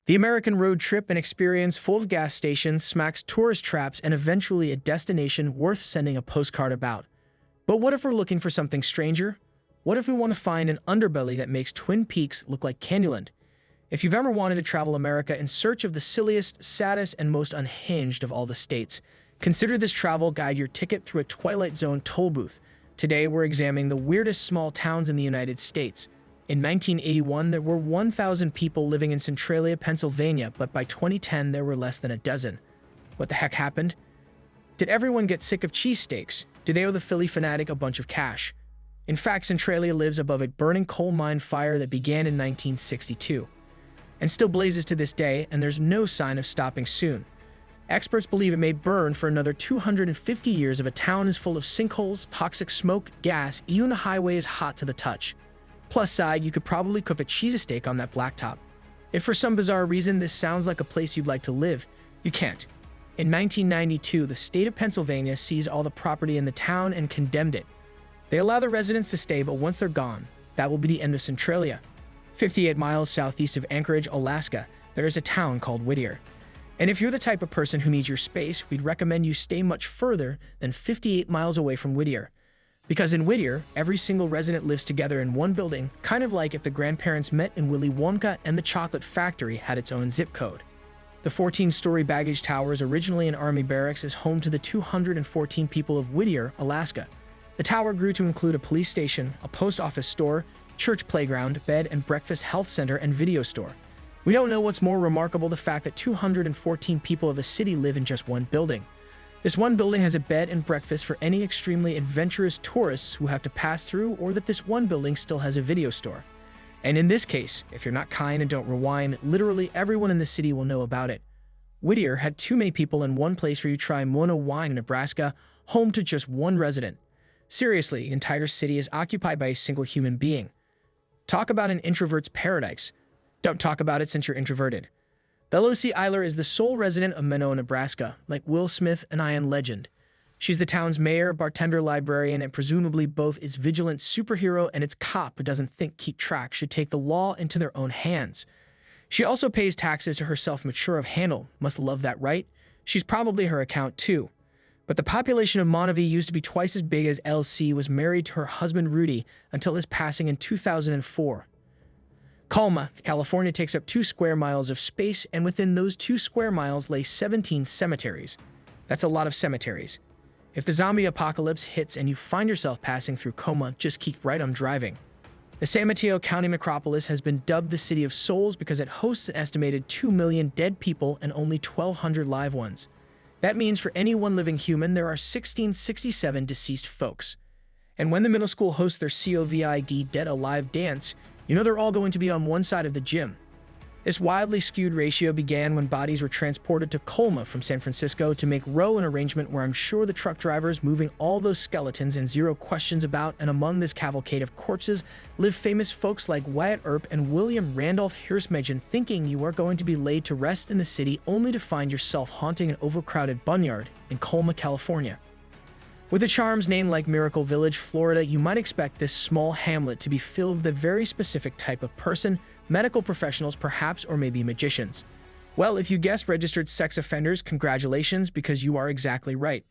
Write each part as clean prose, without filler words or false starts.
The American road trip and experience full of gas stations, smacks tourist traps, and eventually a destination worth sending a postcard about. But what if we're looking for something stranger? What if we want to find an underbelly that makes Twin Peaks look like Candyland? If you've ever wanted to travel America in search of the silliest, saddest, and most unhinged of all the states, consider this travel guide your ticket through a Twilight Zone toll booth. Today, we're examining the weirdest small towns in the United States. In 1981, there were 1,000 people living in Centralia, Pennsylvania, but by 2010, there were less than a dozen. What the heck happened? Did everyone get sick of cheesesteaks? Do they owe the Philly fanatic a bunch of cash? In fact, Centralia lives above a burning coal mine fire that began in 1962 and still blazes to this day, and there's no sign of stopping soon. Experts believe it may burn for another 250 years if a town is full of sinkholes, toxic smoke, gas, even the highway is hot to the touch. Plus side, you could probably cook a cheesesteak on that blacktop. If for some bizarre reason this sounds like a place you'd like to live, you can't. In 1992, the state of Pennsylvania seized all the property in the town and condemned it. They allow the residents to stay, but once they're gone, that will be the end of Centralia. 58 miles southeast of Anchorage, Alaska, there is a town called Whittier. And if you're the type of person who needs your space, we'd recommend you stay much further than 58 miles away from Whittier. Because in Whittier, every single resident lives together in one building, kind of like if the grandparents met in Willy Wonka and the chocolate factory had its own zip code. The 14-story baggage tower is originally an army barracks, is home to the 214 people of Whittier, Alaska. The tower grew to include a police station, a post office store, church playground, bed and breakfast health center, and video store. We don't know what's more remarkable, the fact that 214 people of a city live in just one building. This one building has a bed and breakfast for any extremely adventurous tourists who have to pass through, or that this one building still has a video store. And in this case, if you're not kind and don't rewind, literally everyone in the city will know about it. Whittier had too many people in one place for you to try Mono Wine, Nebraska, home to just one resident. Seriously, the entire city is occupied by a single human being. Talk about an introvert's paradise. Don't talk about it since you're introverted. Lucy Eiler is the sole resident of Minot, Nebraska, like Will Smith, an Iron legend. She's the town's mayor, bartender, librarian, and presumably both its vigilant superhero and its cop who doesn't think keep track should take the law into their own hands. She also pays taxes to herself, mature of handle. Must love that, right? She's probably her account too. But the population of Monavie used to be twice as big, as LC was married to her husband Rudy until his passing in 2004. Colma, California takes up 2 square miles of space, and within those 2 square miles lay 17 cemeteries. That's a lot of cemeteries. If the zombie apocalypse hits and you find yourself passing through Colma, just keep right on driving. The San Mateo County metropolis has been dubbed the City of Souls because it hosts an estimated 2 million dead people and only 1,200 live ones. That means for any one living human, there are 1,667 deceased folks. And when the middle school hosts their COVID Dead Alive dance, you know they're all going to be on one side of the gym. This wildly skewed ratio began when bodies were transported to Colma from San Francisco to make row, an arrangement where I'm sure the truck drivers moving all those skeletons and zero questions about, and among this cavalcade of corpses live famous folks like Wyatt Earp and William Randolph Hearst, thinking you are going to be laid to rest in the city only to find yourself haunting an overcrowded barnyard in Colma, California. With a charm's name like Miracle Village, Florida, you might expect this small hamlet to be filled with a very specific type of person, medical professionals perhaps, or maybe magicians. Well, if you guessed registered sex offenders, congratulations, because you are exactly right.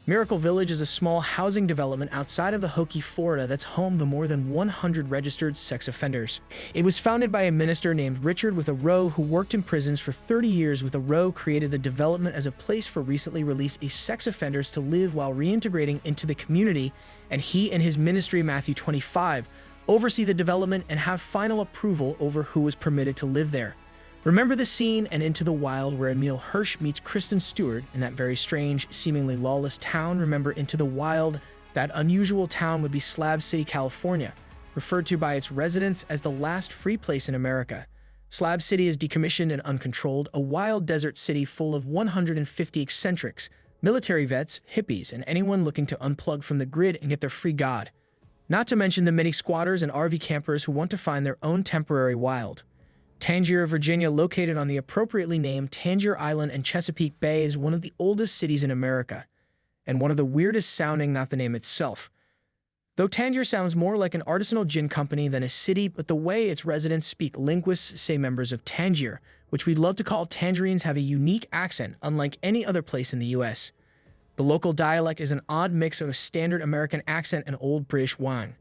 Miracle Village is a small housing development outside of the Hokie, Florida that's home to more than 100 registered sex offenders. It was founded by a minister named Richard with a Roe who worked in prisons for 30 years. With a Roe created the development as a place for recently released sex offenders to live while reintegrating into the community, and he and his ministry, Matthew 25, oversee the development and have final approval over who is permitted to live there. Remember the scene in Into the Wild where Emil Hirsch meets Kristen Stewart in that very strange, seemingly lawless town? Remember Into the Wild? That unusual town would be Slab City, California, referred to by its residents as the last free place in America. Slab City is decommissioned and uncontrolled, a wild desert city full of 150 eccentrics, military vets, hippies, and anyone looking to unplug from the grid and get their free God. Not to mention the many squatters and RV campers who want to find their own temporary wild. Tangier, Virginia, located on the appropriately named Tangier Island and Chesapeake Bay, is one of the oldest cities in America, and one of the weirdest sounding, not the name itself. Though Tangier sounds more like an artisanal gin company than a city, but the way its residents speak, linguists say members of Tangier, which we love to call tangerines, have a unique accent unlike any other place in the US. The local dialect is an odd mix of a standard American accent and Old British wang.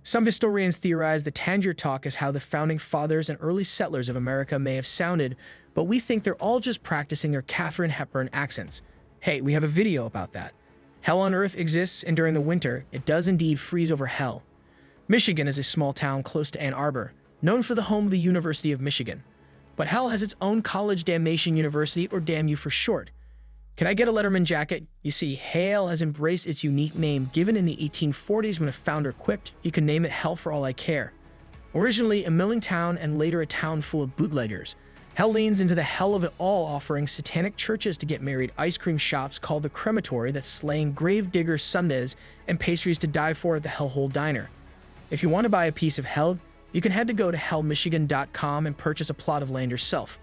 Some historians theorize the Tangier talk is how the founding fathers and early settlers of America may have sounded, but we think they're all just practicing their Katharine Hepburn accents. Hey, we have a video about that. Hell on Earth exists, and during the winter, it does indeed freeze over hell. Michigan is a small town close to Ann Arbor, known for the home of the University of Michigan. But hell has its own college, Damnation University, or Damn You for short. Can I get a Letterman jacket? You see, Hale has embraced its unique name given in the 1840s when a founder quipped, "You can name it hell for all I care." Originally a milling town and later a town full of bootleggers, Hell leans into the hell of it all, offering satanic churches to get married, ice cream shops called the Crematory that's slaying grave diggers Sundays, and pastries to die for at the Hellhole Diner. If you want to buy a piece of hell, you can head to go to hellmichigan.com and purchase a plot of land yourself.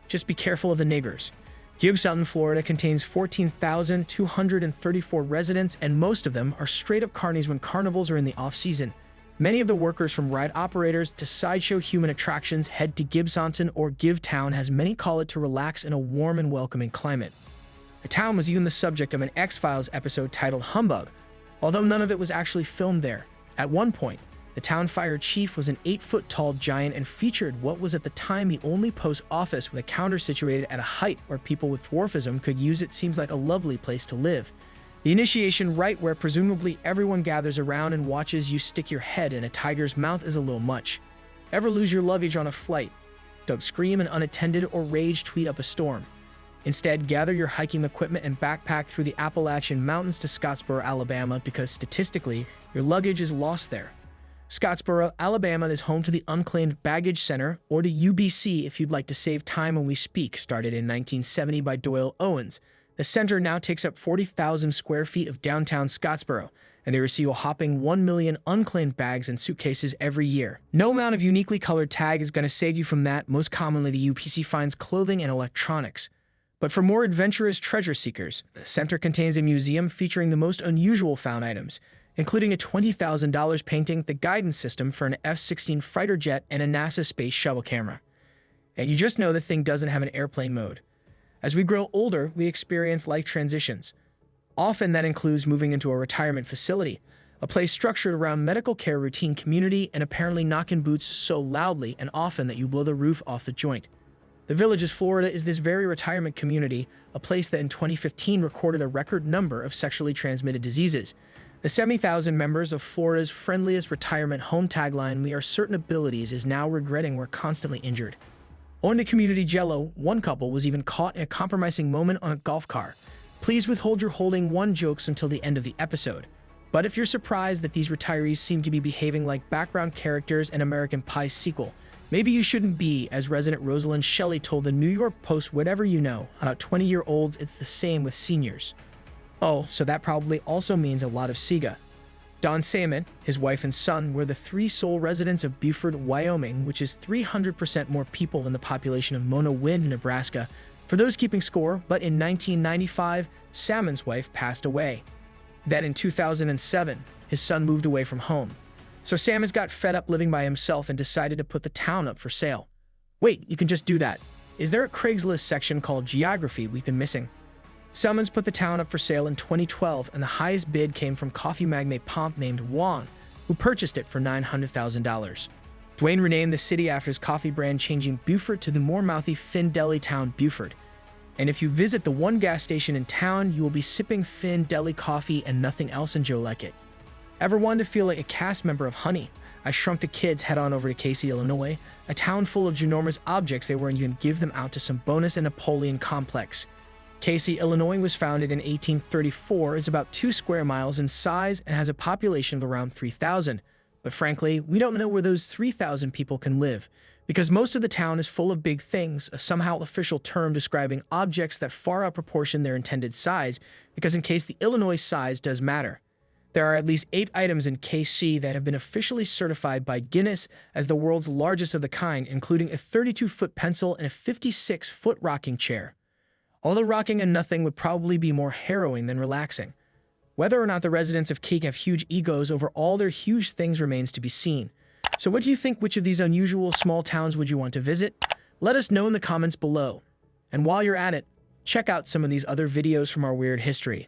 Just be careful of the niggers. Gibbston, Florida contains 14,234 residents, and most of them are straight-up carnies when carnivals are in the off-season. Many of the workers, from ride operators to sideshow human attractions, head to Gibbston, or Givetown as many call it, to relax in a warm and welcoming climate. The town was even the subject of an X-Files episode titled Humbug, although none of it was actually filmed there. At one point, the town fire chief was an 8-foot-tall giant and featured what was at the time the only post office with a counter situated at a height where people with dwarfism could use it. Seems like a lovely place to live. The initiation rite, where presumably everyone gathers around and watches you stick your head in a tiger's mouth, is a little much. Ever lose your luggage on a flight? Don't scream and unattended or rage tweet up a storm. Instead, gather your hiking equipment and backpack through the Appalachian Mountains to Scottsboro, Alabama, because statistically, your luggage is lost there. Scottsboro, Alabama is home to the Unclaimed Baggage Center, or the UBC if you'd like to save time when we speak, started in 1970 by Doyle Owens. The center now takes up 40,000 square feet of downtown Scottsboro, and they receive a hopping 1 million unclaimed bags and suitcases every year. No amount of uniquely colored tag is going to save you from that. Most commonly, the UPC finds clothing and electronics. But for more adventurous treasure seekers, the center contains a museum featuring the most unusual found items, including a $20,000 painting, the guidance system for an F-16 fighter jet, and a NASA space shuttle camera. And you just know the thing doesn't have an airplane mode. As we grow older, we experience life transitions. Often that includes moving into a retirement facility, a place structured around medical care, routine community, and apparently knocking boots so loudly and often that you blow the roof off the joint. The Villages, Florida is this very retirement community, a place that in 2015 recorded a record number of sexually transmitted diseases. The 70,000 members of Florida's friendliest retirement home tagline, "We are certain abilities," is now regretting we're constantly injured. On the community Jello, one couple was even caught in a compromising moment on a golf car. Please withhold your holding one jokes until the end of the episode. But if you're surprised that these retirees seem to be behaving like background characters in American Pie's sequel, maybe you shouldn't be, as resident Rosalind Shelley told the New York Post. Whatever you know about 20-year-olds, it's the same with seniors. Oh, so that probably also means a lot of Sega. Don Salmon, his wife and son were the 3 sole residents of Beaufort, Wyoming, which is 300% more people than the population of Mona Win, Nebraska. For those keeping score, but in 1995, Salmon's wife passed away. Then in 2007, his son moved away from home. So Salmon's got fed up living by himself and decided to put the town up for sale. Wait, you can just do that. Is there a Craigslist section called Geography we've been missing? Salmon's put the town up for sale in 2012, and the highest bid came from coffee magnate Pomp named Wong, who purchased it for $900,000. Dwayne renamed the city after his coffee brand, changing Beaufort to the more mouthy Finn Deli Town Beaufort. And if you visit the one gas station in town, you will be sipping Finn Deli coffee and nothing else, and Joe like it. Ever wanted to feel like a cast member of Honey? I Shrunk the Kids? Head on over to Casey, Illinois, a town full of ginormous objects they were, and you can give them out to some bonus and Napoleon complex. Casey, Illinois was founded in 1834, is about 2 square miles in size, and has a population of around 3,000. But frankly, we don't know where those 3,000 people can live, because most of the town is full of big things, a somehow official term describing objects that far outproportion their intended size, because in case the Illinois size does matter. There are at least 8 items in KC that have been officially certified by Guinness as the world's largest of the kind, including a 32-foot pencil and a 56-foot rocking chair. Although rocking and nothing would probably be more harrowing than relaxing. Whether or not the residents of Keek have huge egos over all their huge things remains to be seen. So what do you think? Which of these unusual small towns would you want to visit? Let us know in the comments below. And while you're at it, check out some of these other videos from our weird history.